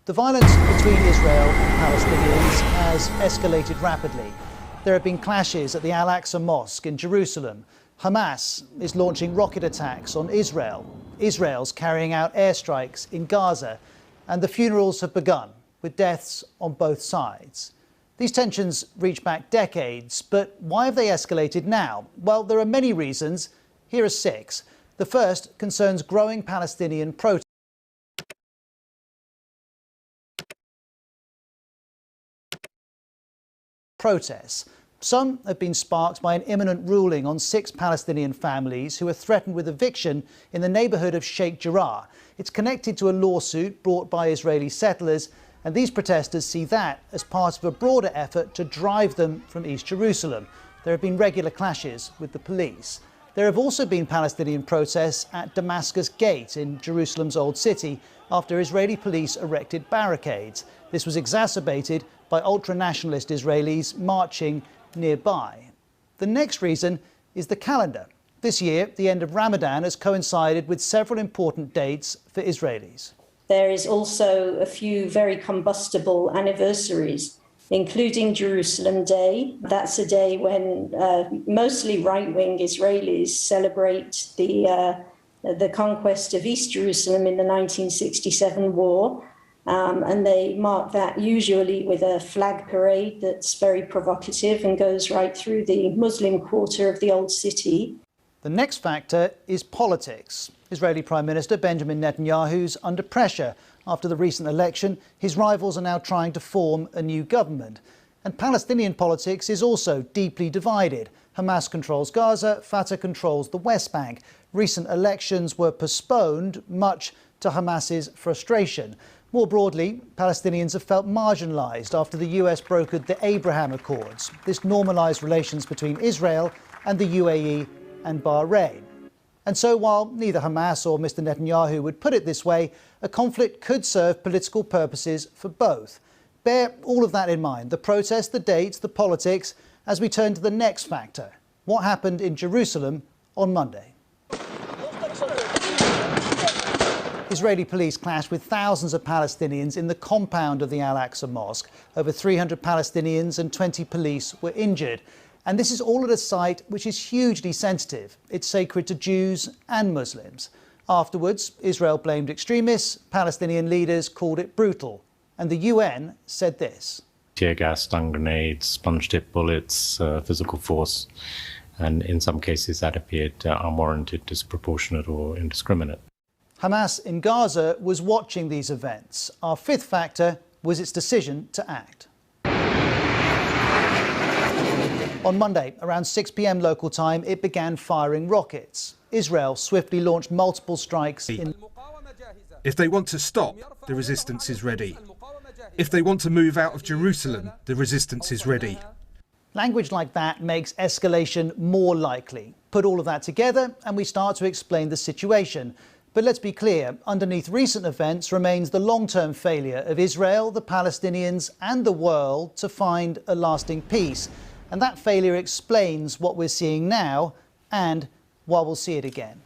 The violence between Israel and Palestinians has escalated rapidly. There have been clashes at the Al-Aqsa Mosque in Jerusalem. Hamas is launching rocket attacks on Israel. Israel's carrying out airstrikes in Gaza. And the funerals have begun, with deaths on both sides. These tensions reach back decades, but why have they escalated now? Well, there are many reasons. Here are 6. The first concerns growing Palestinian protests. Some have been sparked by an imminent ruling on 6 Palestinian families who are threatened with eviction in the neighbourhood of Sheikh Jarrah. It's connected to a lawsuit brought by Israeli settlers, and these protesters see that as part of a broader effort to drive them from East Jerusalem. There have been regular clashes with the police. There have also been Palestinian protests at Damascus Gate in Jerusalem's Old City after Israeli police erected barricades. This was exacerbated by ultra-nationalist Israelis marching nearby. The next reason is the calendar. This year, the end of Ramadan has coincided with several important dates for Israelis. There is also a few very combustible anniversaries, including Jerusalem Day. That's a day when mostly right-wing Israelis celebrate the conquest of East Jerusalem in the 1967 war. And they mark that usually with a flag parade that's very provocative and goes right through the Muslim quarter of the Old City. The next factor is politics. Israeli Prime Minister Benjamin Netanyahu's under pressure after the recent election. His rivals are now trying to form a new government. And Palestinian politics is also deeply divided. Hamas controls Gaza, Fatah controls the West Bank. Recent elections were postponed, much to Hamas's frustration. More broadly, Palestinians have felt marginalised after the US brokered the Abraham Accords. This normalised relations between Israel and the UAE and Bahrain. And so while neither Hamas or Mr. Netanyahu would put it this way, a conflict could serve political purposes for both. Bear all of that in mind, the protests, the dates, the politics, as we turn to the next factor, what happened in Jerusalem on Monday. Israeli police clashed with thousands of Palestinians in the compound of the Al-Aqsa Mosque. Over 300 Palestinians and 20 police were injured. And this is all at a site which is hugely sensitive. It's sacred to Jews and Muslims. Afterwards, Israel blamed extremists. Palestinian leaders called it brutal. And the UN said this. Tear gas, stun grenades, sponge-tip bullets, physical force. And in some cases that appeared unwarranted, disproportionate or indiscriminate. Hamas in Gaza was watching these events. Our 5th factor was its decision to act. On Monday, around 6 p.m. local time, it began firing rockets. Israel swiftly launched multiple strikes in... If they want to stop, the resistance is ready. If they want to move out of Jerusalem, the resistance is ready. Language like that makes escalation more likely. Put all of that together and we start to explain the situation. But let's be clear, underneath recent events remains the long-term failure of Israel, the Palestinians and the world to find a lasting peace. And that failure explains what we're seeing now and why we'll see it again.